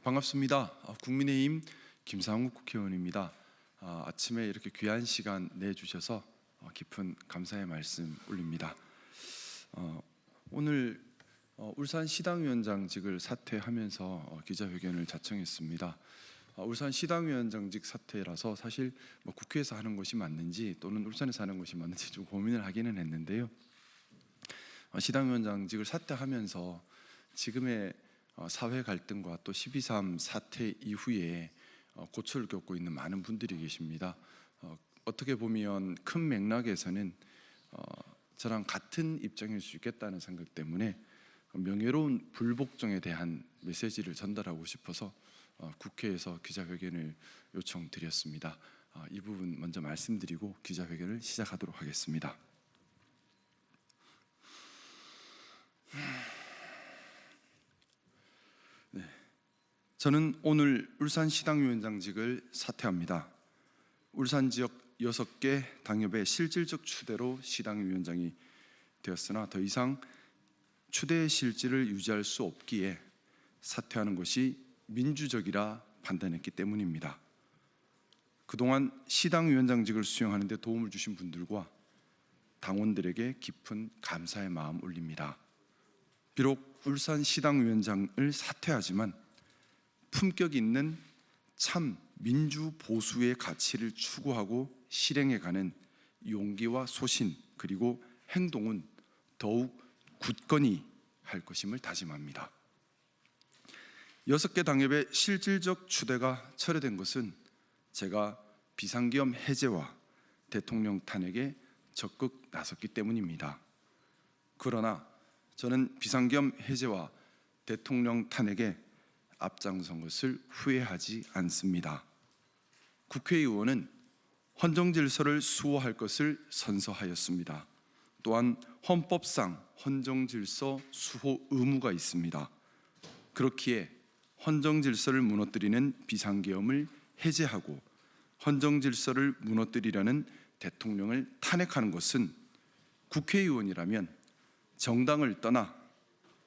반갑습니다. 국민의힘 김상욱 국회의원입니다. 아침에 이렇게 귀한 시간 내주셔서 깊은 감사의 말씀 올립니다. 오늘 울산 시당위원장직을 사퇴하면서 기자회견을 자청했습니다. 울산 시당위원장직 사퇴라서 사실 국회에서 하는 것이 맞는지 또는 울산에서 하는 것이 맞는지 좀 고민을 하기는 했는데요. 시당위원장직을 사퇴하면서 지금의 사회 갈등과 또 12.3 사태 이후에 고초를 겪고 있는 많은 분들이 계십니다. 어떻게 보면 큰 맥락에서는 저랑 같은 입장일 수 있겠다는 생각 때문에 명예로운 불복종에 대한 메시지를 전달하고 싶어서 국회에서 기자회견을 요청드렸습니다. 이 부분 먼저 말씀드리고 기자회견을 시작하도록 하겠습니다. 저는 오늘 울산 시당위원장직을 사퇴합니다. 울산 지역 6개 당협의 실질적 추대로 시당위원장이 되었으나 더 이상 추대의 실질을 유지할 수 없기에 사퇴하는 것이 민주적이라 판단했기 때문입니다. 그동안 시당위원장직을 수행하는 데 도움을 주신 분들과 당원들에게 깊은 감사의 마음 올립니다. 비록 울산 시당위원장을 사퇴하지만 품격 있는 참 민주 보수의 가치를 추구하고 실행해가는 용기와 소신 그리고 행동은 더욱 굳건히 할 것임을 다짐합니다. 6개 당협의 실질적 추대가 철회된 것은 제가 비상계엄 해제와 대통령 탄핵에 적극 나섰기 때문입니다. 그러나 저는 비상계엄 해제와 대통령 탄핵에 앞장선 것을 후회하지 않습니다. 국회의원은 헌정질서를 수호할 것을 선서하였습니다. 또한 헌법상 헌정질서 수호 의무가 있습니다. 그렇기에 헌정질서를 무너뜨리는 비상계엄을 해제하고 헌정질서를 무너뜨리려는 대통령을 탄핵하는 것은 국회의원이라면 정당을 떠나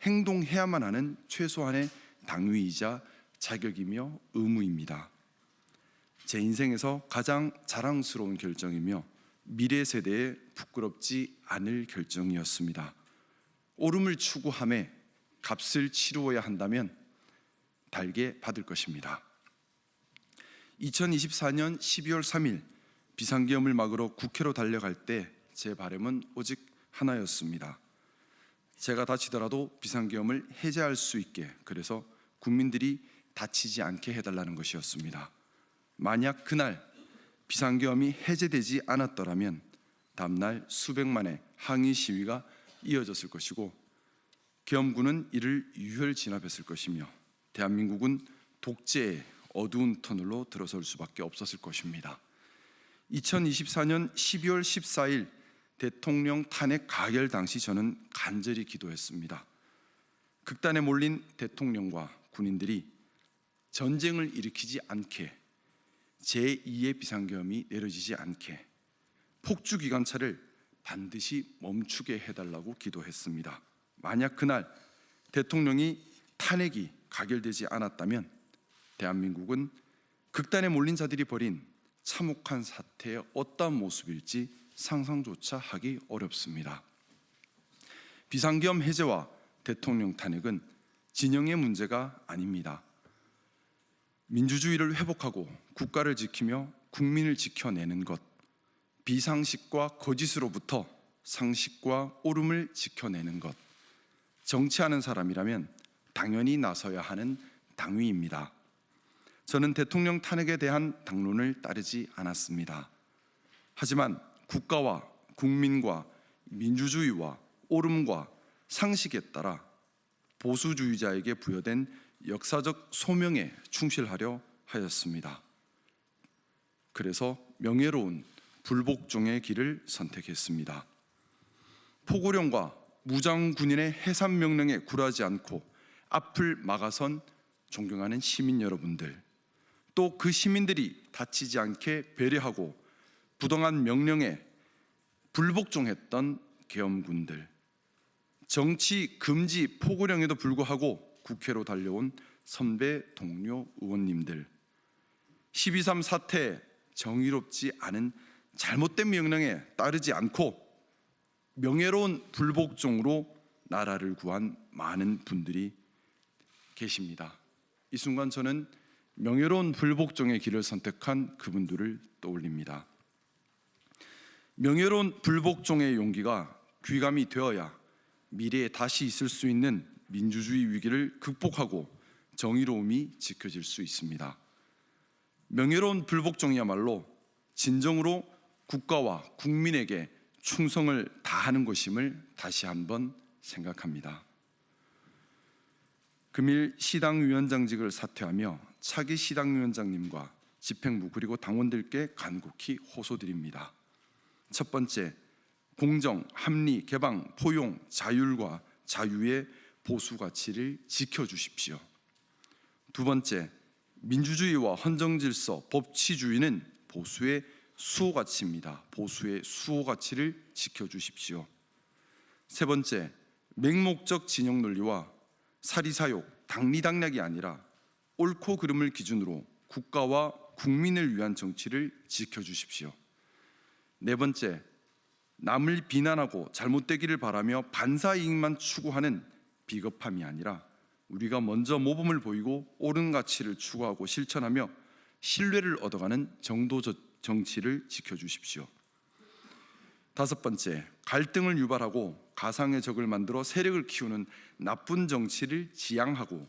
행동해야만 하는 최소한의 당위이자 자격이며 의무입니다. 제 인생에서 가장 자랑스러운 결정이며 미래 세대에 부끄럽지 않을 결정이었습니다. 옳음을 추구하며 값을 치루어야 한다면 달게 받을 것입니다. 2024년 12월 3일 비상계엄을 막으러 국회로 달려갈 때 제 바람은 오직 하나였습니다. 제가 다치더라도 비상계엄을 해제할 수 있게, 그래서 국민들이 다치지 않게 해달라는 것이었습니다. 만약 그날 비상계엄이 해제되지 않았더라면 다음날 수백만의 항의 시위가 이어졌을 것이고 계엄군은 이를 유혈 진압했을 것이며 대한민국은 독재의 어두운 터널로 들어설 수밖에 없었을 것입니다. 2024년 12월 14일 대통령 탄핵 가결 당시 저는 간절히 기도했습니다. 극단에 몰린 대통령과 군인들이 전쟁을 일으키지 않게, 제2의 비상계엄이 내려지지 않게 폭주기관차를 반드시 멈추게 해달라고 기도했습니다. 만약 그날 대통령이 탄핵이 가결되지 않았다면 대한민국은 극단에 몰린 자들이 벌인 참혹한 사태의 어떠한 모습일지 상상조차 하기 어렵습니다. 비상계엄 해제와 대통령 탄핵은 진영의 문제가 아닙니다. 민주주의를 회복하고 국가를 지키며 국민을 지켜내는 것, 비상식과 거짓으로부터 상식과 옳음을 지켜내는 것, 정치하는 사람이라면 당연히 나서야 하는 당위입니다. 저는 대통령 탄핵에 대한 당론을 따르지 않았습니다. 하지만 국가와 국민과 민주주의와 옳음과 상식에 따라 보수주의자에게 부여된 역사적 소명에 충실하려 하였습니다. 그래서 명예로운 불복종의 길을 선택했습니다. 포고령과 무장군인의 해산명령에 굴하지 않고 앞을 막아선 존경하는 시민 여러분들, 또 그 시민들이 다치지 않게 배려하고 부당한 명령에 불복종했던 계엄군들, 정치 금지 포고령에도 불구하고 국회로 달려온 선배 동료 의원님들, 12.3 사태 정의롭지 않은 잘못된 명령에 따르지 않고 명예로운 불복종으로 나라를 구한 많은 분들이 계십니다. 이 순간 저는 명예로운 불복종의 길을 선택한 그분들을 떠올립니다. 명예로운 불복종의 용기가 귀감이 되어야 미래에 다시 있을 수 있는 민주주의 위기를 극복하고 정의로움이 지켜질 수 있습니다. 명예로운 불복종이야말로 진정으로 국가와 국민에게 충성을 다하는 것임을 다시 한번 생각합니다. 금일 시당위원장직을 사퇴하며 차기 시당위원장님과 집행부 그리고 당원들께 간곡히 호소드립니다. 첫 번째, 공정, 합리, 개방, 포용, 자율과 자유의 보수 가치를 지켜주십시오. 두 번째, 민주주의와 헌정질서, 법치주의는 보수의 수호가치입니다. 보수의 수호가치를 지켜주십시오. 세 번째, 맹목적 진영 논리와 사리사욕, 당리당략이 아니라 옳고 그름을 기준으로 국가와 국민을 위한 정치를 지켜주십시오. 네 번째, 남을 비난하고 잘못되기를 바라며 반사이익만 추구하는 비겁함이 아니라 우리가 먼저 모범을 보이고 옳은 가치를 추구하고 실천하며 신뢰를 얻어가는 정도 정치를 지켜주십시오. 다섯 번째, 갈등을 유발하고 가상의 적을 만들어 세력을 키우는 나쁜 정치를 지양하고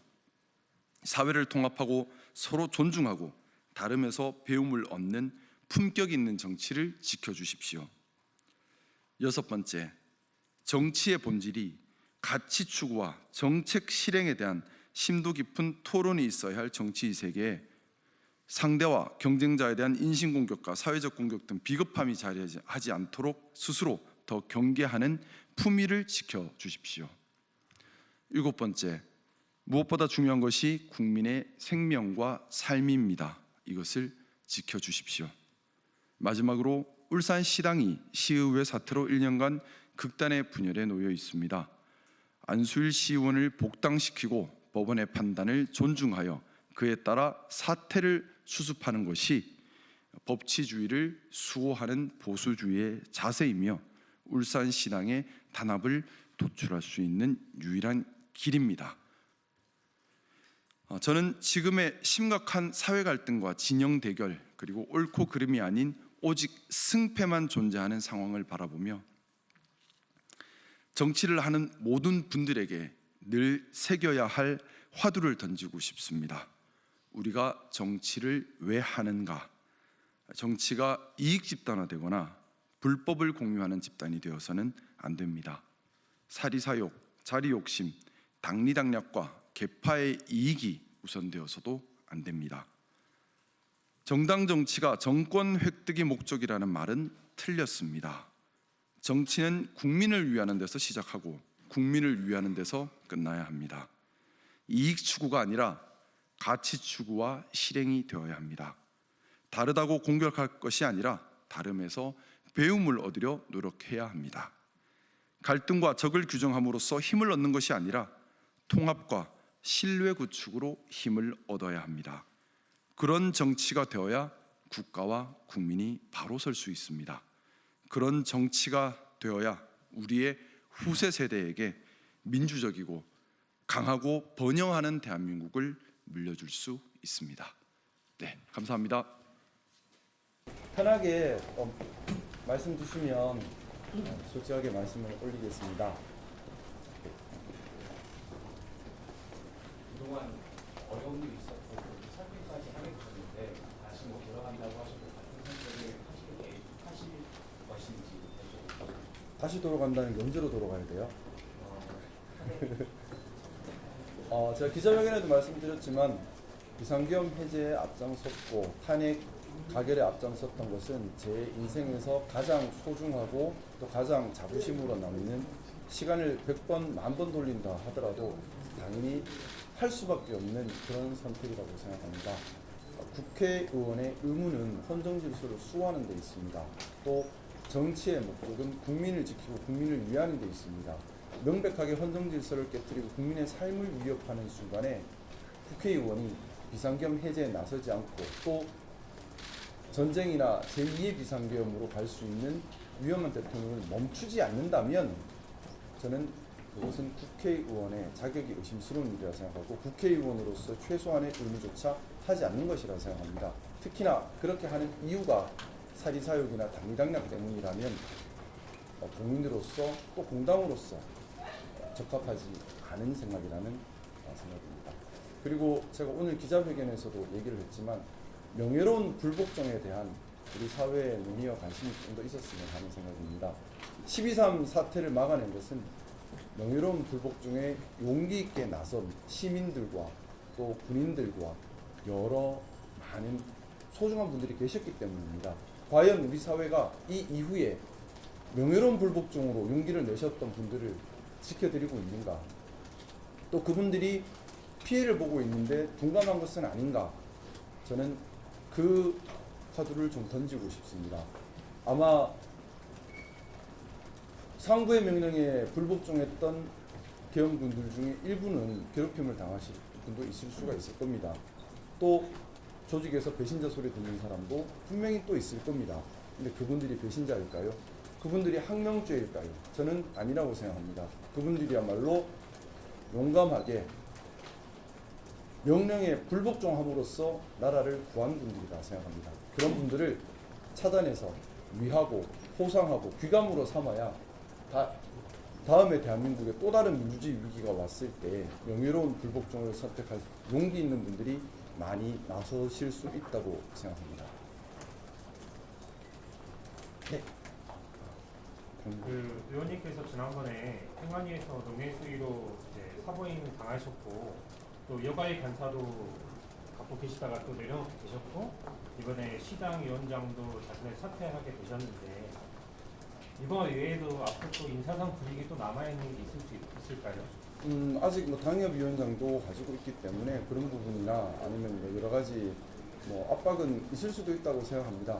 사회를 통합하고 서로 존중하고 다름에서 배움을 얻는 품격 있는 정치를 지켜주십시오. 여섯 번째, 정치의 본질이 가치 추구와 정책 실행에 대한 심도 깊은 토론이 있어야 할 정치의 세계에 상대와 경쟁자에 대한 인신공격과 사회적 공격 등 비겁함이 자리하지 않도록 스스로 더 경계하는 품위를 지켜주십시오. 일곱 번째, 무엇보다 중요한 것이 국민의 생명과 삶입니다. 이것을 지켜주십시오. 마지막으로 울산시당이 시의회 사태로 1년간 극단의 분열에 놓여 있습니다. 안수일 시의원을 복당시키고 법원의 판단을 존중하여 그에 따라 사태를 수습하는 것이 법치주의를 수호하는 보수주의의 자세이며 울산시당의 단합을 도출할 수 있는 유일한 길입니다. 저는 지금의 심각한 사회 갈등과 진영 대결 그리고 옳고 그름이 아닌 오직 승패만 존재하는 상황을 바라보며 정치를 하는 모든 분들에게 늘 새겨야 할 화두를 던지고 싶습니다. 우리가 정치를 왜 하는가? 정치가 이익 집단화되거나 불법을 공유하는 집단이 되어서는 안 됩니다. 사리사욕, 자리욕심, 당리당략과 계파의 이익이 우선되어서도 안 됩니다. 정당 정치가 정권 획득이 목적이라는 말은 틀렸습니다. 정치는 국민을 위하는 데서 시작하고 국민을 위하는 데서 끝나야 합니다. 이익 추구가 아니라 가치 추구와 실행이 되어야 합니다. 다르다고 공격할 것이 아니라 다름에서 배움을 얻으려 노력해야 합니다. 갈등과 적을 규정함으로써 힘을 얻는 것이 아니라 통합과 신뢰 구축으로 힘을 얻어야 합니다. 그런 정치가 되어야 국가와 국민이 바로 설 수 있습니다. 그런 정치가 되어야 우리의 후세 세대에게 민주적이고 강하고 번영하는 대한민국을 물려줄 수 있습니다. 네, 감사합니다. 편하게 말씀 주시면 솔직하게 말씀을 올리겠습니다. 그동안 어려운 일이 있었고 설명까지 하게 되셨는데 다시 돌아간다고 하셔도 같은 선택을 하실 것인지 다시 돌아간다는 게 언제로 돌아가야 돼요? 제가 기자회견에도 말씀드렸지만 비상계엄 해제에 앞장섰고 탄핵 가결에 앞장섰던 것은 제 인생에서 가장 소중하고 또 가장 자부심으로 남는 시간을 100번, 1000번 돌린다 하더라도 당연히 할 수밖에 없는 그런 선택이라고 생각합니다. 국회의원의 의무는 헌정질서를 수호하는 데 있습니다. 또 정치의 목적은 국민을 지키고 국민을 위하는 데 있습니다. 명백하게 헌정질서를 깨뜨리고 국민의 삶을 위협하는 순간에 국회의원이 비상계엄 해제에 나서지 않고 또 전쟁이나 제2의 비상계엄으로 갈 수 있는 위험한 대통령을 멈추지 않는다면 저는 그것은 국회의원의 자격이 의심스러운 일이라 생각하고 국회의원으로서 최소한의 의무조차 하지 않는 것이라 생각합니다. 특히나 그렇게 하는 이유가 사리사욕이나 당리당략 때문이라면 국민으로서 또 공당으로서 적합하지 않은 생각이라는 생각입니다. 그리고 제가 오늘 기자회견에서도 얘기를 했지만 명예로운 불복종에 대한 우리 사회의 논의와 관심이 좀 더 있었으면 하는 생각입니다. 12.3 사태를 막아낸 것은 명예로운 불복종에 용기 있게 나선 시민들과 또 군인들과 여러 많은 소중한 분들이 계셨기 때문입니다. 과연 우리 사회가 이 이후에 명예로운 불복종으로 용기를 내셨던 분들을 지켜드리고 있는가? 또 그분들이 피해를 보고 있는데 둔감한 것은 아닌가? 저는 그 카드를 좀 던지고 싶습니다. 아마 상부의 명령에 불복종했던 계엄군들 중에 일부는 괴롭힘을 당하실 분도 있을 수가 있을 겁니다. 또 조직에서 배신자 소리 듣는 사람도 분명히 또 있을 겁니다. 근데 그분들이 배신자일까요? 그분들이 항명죄일까요? 저는 아니라고 생각합니다. 그분들이야말로 용감하게 명령에 불복종함으로써 나라를 구한 분들이라 생각합니다. 그런 분들을 차단해서 위하고 포상하고 귀감으로 삼아야 다음에 대한민국에 또 다른 민주주의 위기가 왔을 때 명예로운 불복종을 선택할 용기 있는 분들이 많이 나서실 수 있다고 생각합니다. 네. 그 의원님께서 지난번에 행안위에서 농해수위로 이제 사보임 당하셨고 또 여가의 간사로 갖고 계시다가 또 내려놓고 계셨고 이번에 시당 위원장도 자신의 사퇴하게 되셨는데 이번 외에도 앞으로 또 인사상 분위기 또 남아있는 게 있을 수 있을까요? 아직 뭐 당협위원장도 가지고 있기 때문에 그런 부분이나 아니면 뭐 여러 가지 뭐 압박은 있을 수도 있다고 생각합니다.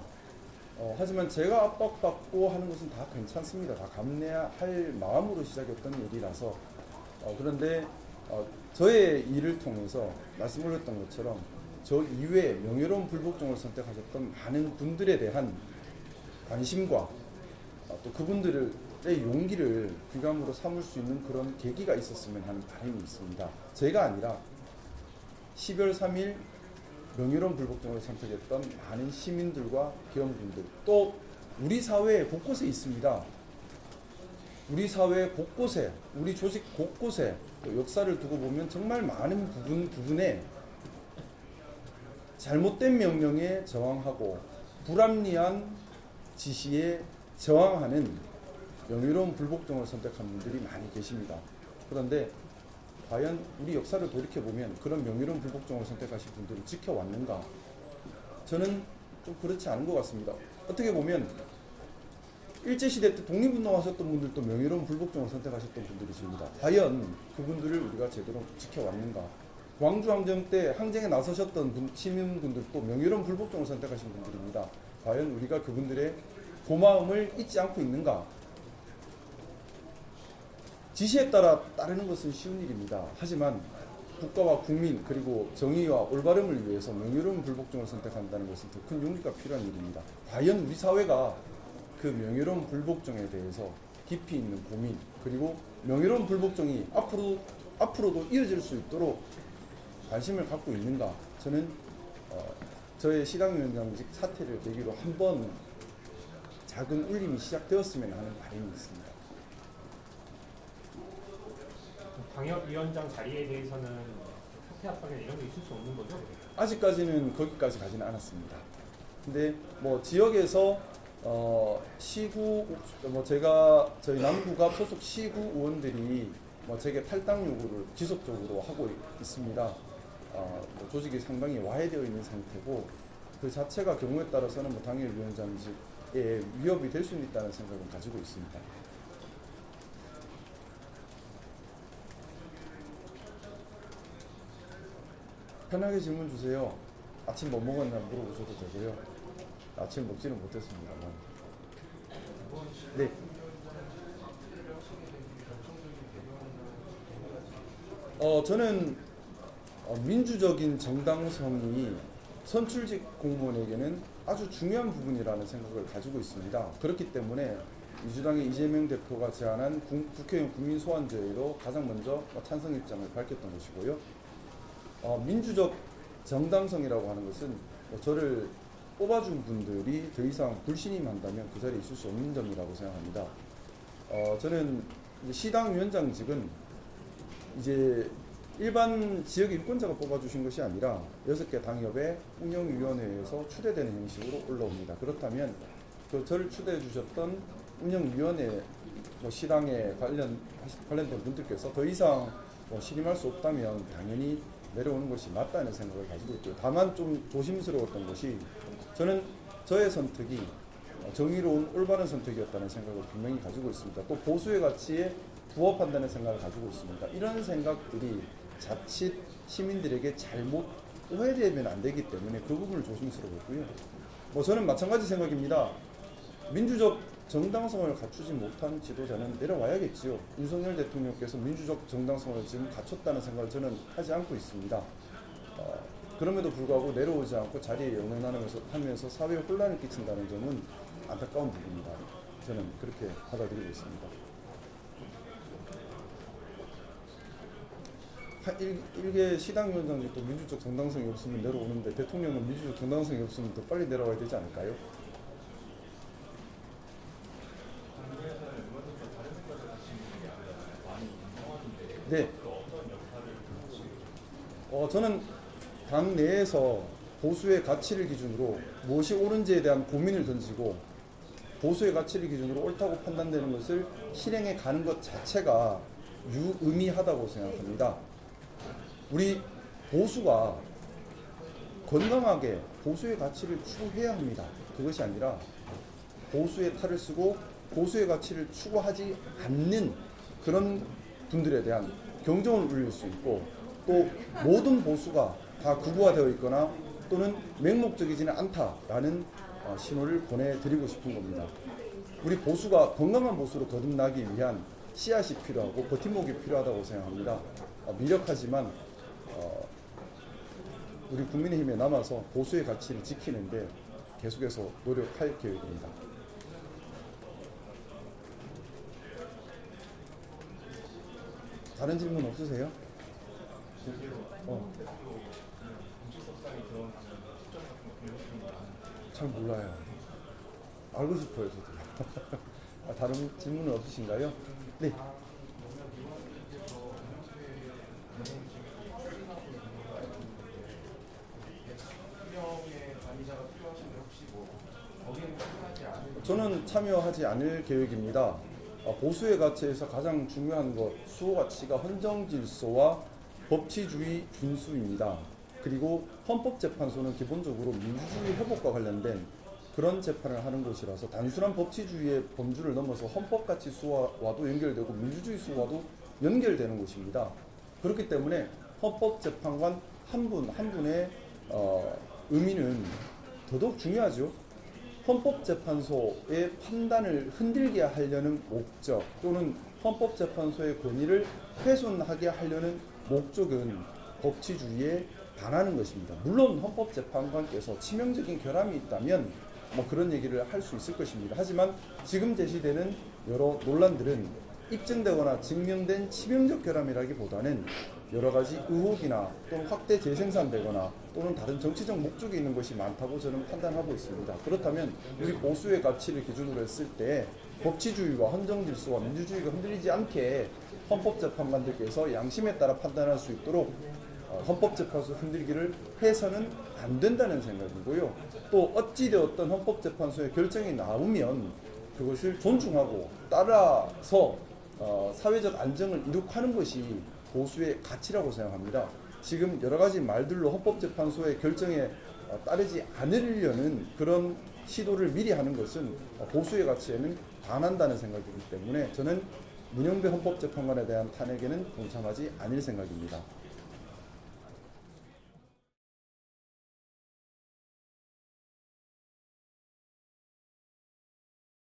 하지만 제가 압박받고 하는 것은 다 괜찮습니다. 다 감내할 마음으로 시작했던 일이라서 그런데 저의 일을 통해서 말씀 올렸던 것처럼 저 이외에 명예로운 불복종을 선택하셨던 많은 분들에 대한 관심과 또 그분들의 용기를 귀감으로 삼을 수 있는 그런 계기가 있었으면 하는 바람이 있습니다. 제가 아니라 12월 3일 명예로운 불복종을 선택했던 많은 시민들과 계엄군들 또 우리 사회 곳곳에 있습니다. 우리 사회 곳곳에 우리 조직 곳곳에 또 역사를 두고 보면 정말 많은 부분에 잘못된 명령에 저항하고 불합리한 지시에 저항하는 명예로운 불복종을 선택한 분들이 많이 계십니다. 그런데 과연 우리 역사를 돌이켜보면 그런 명예로운 불복종을 선택하신 분들을 지켜왔는가? 저는 좀 그렇지 않은 것 같습니다. 어떻게 보면 일제시대 때 독립운동하셨던 분들도 명예로운 불복종을 선택하셨던 분들이십니다. 과연 그분들을 우리가 제대로 지켜왔는가? 광주항쟁 때 항쟁에 나서셨던 시민분들도 명예로운 불복종을 선택하신 분들입니다. 과연 우리가 그분들의 고마움을 잊지 않고 있는가? 지시에 따라 따르는 것은 쉬운 일입니다. 하지만 국가와 국민 그리고 정의와 올바름을 위해서 명예로운 불복종을 선택한다는 것은 더 큰 용기가 필요한 일입니다. 과연 우리 사회가 그 명예로운 불복종에 대해서 깊이 있는 고민 그리고 명예로운 불복종이 앞으로도 이어질 수 있도록 관심을 갖고 있는가? 저는 저의 시당위원장직 사퇴를 계기로 한번 작은 울림이 시작되었으면 하는 바람이 있습니다. 당협위원장 자리에 대해서는 사퇴 압박이나 이런 게 있을 수 없는 거죠? 아직까지는 거기까지 가지는 않았습니다. 근데 뭐 지역에서 시구 제가 저희 남구갑 소속 시구 의원들이 제게 탈당 요구를 지속적으로 하고 있습니다. 조직이 상당히 와해되어 있는 상태고 그 자체가 경우에 따라서는 당협위원장직에 위협이 될 수 있다는 생각을 가지고 있습니다. 편하게 질문 주세요. 아침 뭐 먹었나 물어보셔도 되고요. 아침 먹지는 못했습니다만. 네. 저는 민주적인 정당성이 선출직 공무원에게는 아주 중요한 부분이라는 생각을 가지고 있습니다. 그렇기 때문에 민주당의 이재명 대표가 제안한 국회의원 국민소환제에도 가장 먼저 찬성 입장을 밝혔던 것이고요. 민주적 정당성이라고 하는 것은 저를 뽑아준 분들이 더 이상 불신임한다면 그 자리에 있을 수 없는 점이라고 생각합니다. 저는 이제 시당위원장직은 이제 일반 지역 유권자가 뽑아주신 것이 아니라 6개 당협의 운영위원회에서 추대되는 형식으로 올라옵니다. 그렇다면 저를 추대해 주셨던 운영위원회 시당에 관련된 분들께서 더 이상 신임할 수 없다면 당연히 내려오는 것이 맞다는 생각을 가지고 있고요. 다만 좀 조심스러웠던 것이 저는 저의 선택이 정의로운 올바른 선택이었다는 생각을 분명히 가지고 있습니다. 또 보수의 가치에 부합한다는 생각을 가지고 있습니다. 이런 생각들이 자칫 시민들에게 잘못 오해되면 안 되기 때문에 그 부분을 조심스러웠고요. 저는 마찬가지 생각입니다. 민주적 정당성을 갖추지 못한 지도자는 내려와야겠지요. 윤석열 대통령께서 민주적 정당성을 지금 갖췄다는 생각을 저는 하지 않고 있습니다. 그럼에도 불구하고 내려오지 않고 자리에 영원하면서 사회에 혼란을 끼친다는 점은 안타까운 부분이다. 저는 그렇게 받아들이고 있습니다. 일개 시당위원장직도 민주적 정당성이 없으면 내려오는데 대통령은 민주적 정당성이 없으면 더 빨리 내려와야 되지 않을까요? 네. 저는 당 내에서 보수의 가치를 기준으로 무엇이 옳은지에 대한 고민을 던지고 보수의 가치를 기준으로 옳다고 판단되는 것을 실행해 가는 것 자체가 유의미하다고 생각합니다. 우리 보수가 건강하게 보수의 가치를 추구해야 합니다. 그것이 아니라 보수의 탈을 쓰고 보수의 가치를 추구하지 않는 그런 분들에 대한 경종을 울릴 수 있고 또 모든 보수가 다 극우화되어 있거나 또는 맹목적이지는 않다라는 신호를 보내드리고 싶은 겁니다. 우리 보수가 건강한 보수로 거듭나기 위한 씨앗이 필요하고 버팀목이 필요하다고 생각합니다. 미력하지만 우리 국민의힘에 남아서 보수의 가치를 지키는데 계속해서 노력할 계획입니다. 다른 질문 없으세요? 잘 몰라요. 알고 싶어요, 저도. 다른 질문은 없으신가요? 네. 저는 참여하지 않을 계획입니다. 보수의 가치에서 가장 중요한 것, 수호 가치가 헌정 질서와 법치주의 준수입니다. 그리고 헌법재판소는 기본적으로 민주주의 회복과 관련된 그런 재판을 하는 곳이라서 단순한 법치주의의 범주를 넘어서 헌법가치 수호와도 연결되고 민주주의 수호와도 연결되는 곳입니다. 그렇기 때문에 헌법재판관 한 분 한 분의 의미는 더더욱 중요하죠. 헌법재판소의 판단을 흔들게 하려는 목적 또는 헌법재판소의 권위를 훼손하게 하려는 목적은 법치주의에 반하는 것입니다. 물론 헌법재판관께서 치명적인 결함이 있다면 그런 얘기를 할 수 있을 것입니다. 하지만 지금 제시되는 여러 논란들은 입증되거나 증명된 치명적 결함이라기보다는 여러 가지 의혹이나 또는 확대 재생산되거나 또는 다른 정치적 목적이 있는 것이 많다고 저는 판단하고 있습니다. 그렇다면 우리 보수의 가치를 기준으로 했을 때 법치주의와 헌정질서와 민주주의가 흔들리지 않게 헌법재판관들께서 양심에 따라 판단할 수 있도록 헌법재판소 흔들기를 해서는 안 된다는 생각이고요. 또 어찌되었던 헌법재판소의 결정이 나오면 그것을 존중하고 따라서 사회적 안정을 이룩하는 것이 보수의 가치라고 생각합니다. 지금 여러 가지 말들로 헌법재판소의 결정에 따르지 않으려는 그런 시도를 미리 하는 것은 보수의 가치에는 반한다는 생각이기 때문에 저는 문영배 헌법재판관에 대한 탄핵에는 동참하지 않을 생각입니다.